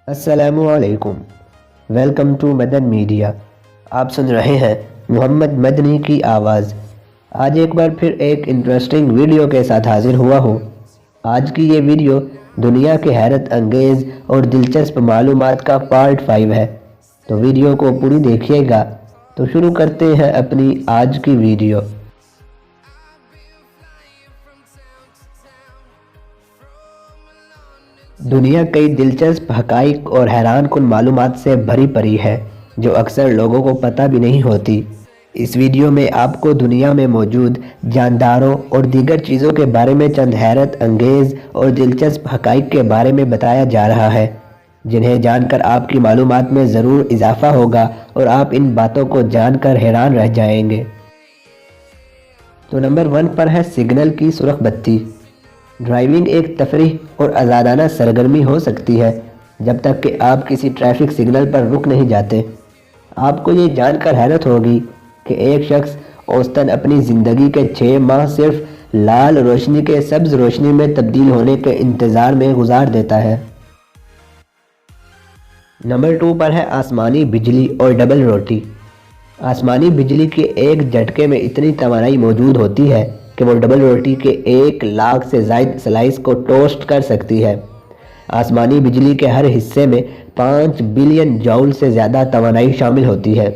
السلام علیکم، welcome to Madan media. آپ سن رہے ہیں محمد مدنی کی آواز۔ آج ایک بار پھر ایک انٹرسٹنگ ویڈیو کے ساتھ حاضر ہوا ہوں۔ آج کی یہ ویڈیو دنیا کے حیرت انگیز اور دلچسپ معلومات کا پارٹ 5 ہے، تو ویڈیو کو پوری دیکھیے گا۔ تو شروع کرتے ہیں اپنی آج کی ویڈیو۔ دنیا کئی دلچسپ حقائق اور حیران کن معلومات سے بھری پڑی ہے جو اکثر لوگوں کو پتہ بھی نہیں ہوتی۔ اس ویڈیو میں آپ کو دنیا میں موجود جانداروں اور دیگر چیزوں کے بارے میں چند حیرت انگیز اور دلچسپ حقائق کے بارے میں بتایا جا رہا ہے، جنہیں جان کر آپ کی معلومات میں ضرور اضافہ ہوگا اور آپ ان باتوں کو جان کر حیران رہ جائیں گے۔ تو نمبر 1 پر ہے سگنل کی سرخ بتی۔ ڈرائیونگ ایک تفریح اور آزادانہ سرگرمی ہو سکتی ہے جب تک کہ آپ کسی ٹریفک سگنل پر رک نہیں جاتے۔ آپ کو یہ جان کر حیرت ہوگی کہ ایک شخص اوسطاً اپنی زندگی کے 6 ماہ صرف لال روشنی کے سبز روشنی میں تبدیل ہونے کے انتظار میں گزار دیتا ہے۔ نمبر 2 پر ہے آسمانی بجلی اور ڈبل روٹی۔ آسمانی بجلی کے ایک جھٹکے میں اتنی توانائی موجود ہوتی ہے کہ وہ ڈبل روٹی کے 1 لاکھ سے زائد سلائس کو ٹوسٹ کر سکتی ہے۔ آسمانی بجلی کے ہر حصے میں 5 بلین جاؤل سے زیادہ توانائی شامل ہوتی ہے۔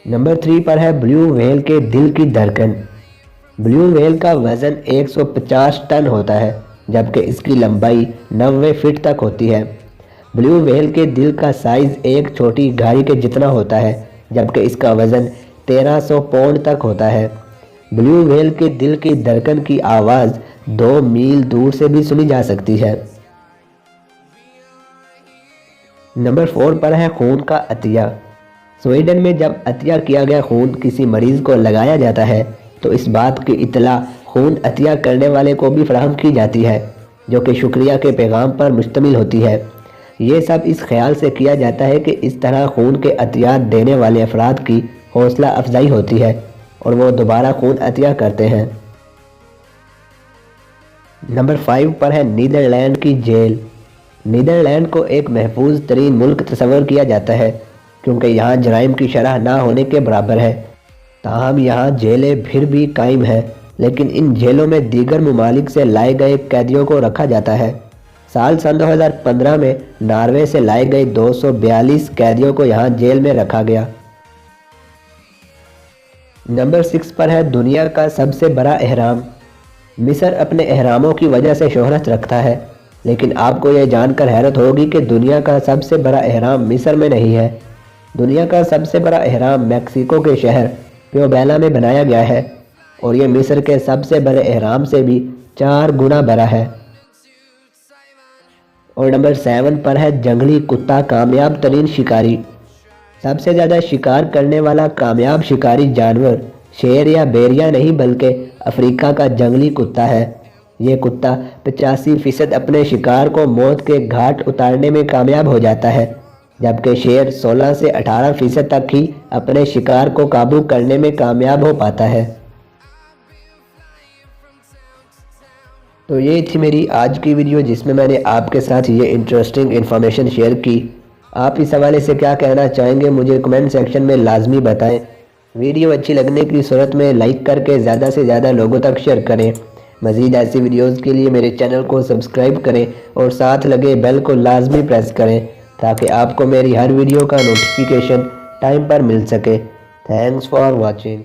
نمبر 3 پر ہے بلیو ویل کے دل کی دھڑکن۔ بلیو ویل کا وزن 150 ٹن ہوتا ہے جبکہ اس کی لمبائی 90 فٹ تک ہوتی ہے۔ بلیو ویل کے دل کا سائز ایک چھوٹی گھاڑی کے جتنا ہوتا ہے جبکہ اس کا وزن 1300 پاؤنڈ تک ہوتا ہے۔ بلیو ویل کے دل کی دھڑکن کی آواز 2 میل دور سے بھی سنی جا سکتی ہے۔ نمبر 4 پر ہے خون کا عطیہ۔ سویڈن میں جب عطیہ کیا گیا خون کسی مریض کو لگایا جاتا ہے تو اس بات کی اطلاع خون عطیہ کرنے والے کو بھی فراہم کی جاتی ہے، جو کہ شکریہ کے پیغام پر مشتمل ہوتی ہے۔ یہ سب اس خیال سے کیا جاتا ہے کہ اس طرح خون کے عطیات دینے والے افراد کی حوصلہ افزائی ہوتی ہے اور وہ دوبارہ خون عطیہ کرتے ہیں۔ نمبر 5 پر ہے نیدرلینڈ کی جیل۔ نیدرلینڈ کو ایک محفوظ ترین ملک تصور کیا جاتا ہے کیونکہ یہاں جرائم کی شرح نہ ہونے کے برابر ہے۔ تاہم یہاں جیلیں پھر بھی قائم ہیں، لیکن ان جیلوں میں دیگر ممالک سے لائے گئے قیدیوں کو رکھا جاتا ہے۔ سن 2015 میں ناروے سے لائے گئے 242 قیدیوں کو یہاں جیل میں رکھا گیا۔ نمبر 6 پر ہے دنیا کا سب سے بڑا اہرام۔ مصر اپنے اہراموں کی وجہ سے شہرت رکھتا ہے، لیکن آپ کو یہ جان کر حیرت ہوگی کہ دنیا کا سب سے بڑا اہرام مصر میں نہیں ہے۔ دنیا کا سب سے بڑا اہرام میکسیکو کے شہر پیوبیلا میں بنایا گیا ہے اور یہ مصر کے سب سے بڑے اہرام سے بھی 4 گنا بڑا ہے۔ اور نمبر 7 پر ہے جنگلی کتا کامیاب ترین شکاری۔ سب سے زیادہ شکار کرنے والا کامیاب شکاری جانور شیر یا بیریا نہیں بلکہ افریقہ کا جنگلی کتا ہے۔ یہ کتا 85% اپنے شکار کو موت کے گھاٹ اتارنے میں کامیاب ہو جاتا ہے، جبکہ شیر 16 سے 18% تک ہی اپنے شکار کو قابو کرنے میں کامیاب ہو پاتا ہے۔ تو یہ تھی میری آج کی ویڈیو جس میں نے آپ کے ساتھ یہ انٹرسٹنگ انفارمیشن شیئر کی۔ آپ اس حوالے سے کیا کہنا چاہیں گے مجھے کمنٹ سیکشن میں لازمی بتائیں۔ ویڈیو اچھی لگنے کی صورت میں لائک کر کے زیادہ سے زیادہ لوگوں تک شیئر کریں۔ مزید ایسی ویڈیوز کے لیے میرے چینل کو سبسکرائب کریں اور ساتھ لگے بیل کو لازمی پریس کریں تاکہ آپ کو میری ہر ویڈیو کا نوٹیفیکیشن ٹائم پر مل سکے۔ Thanks for watching.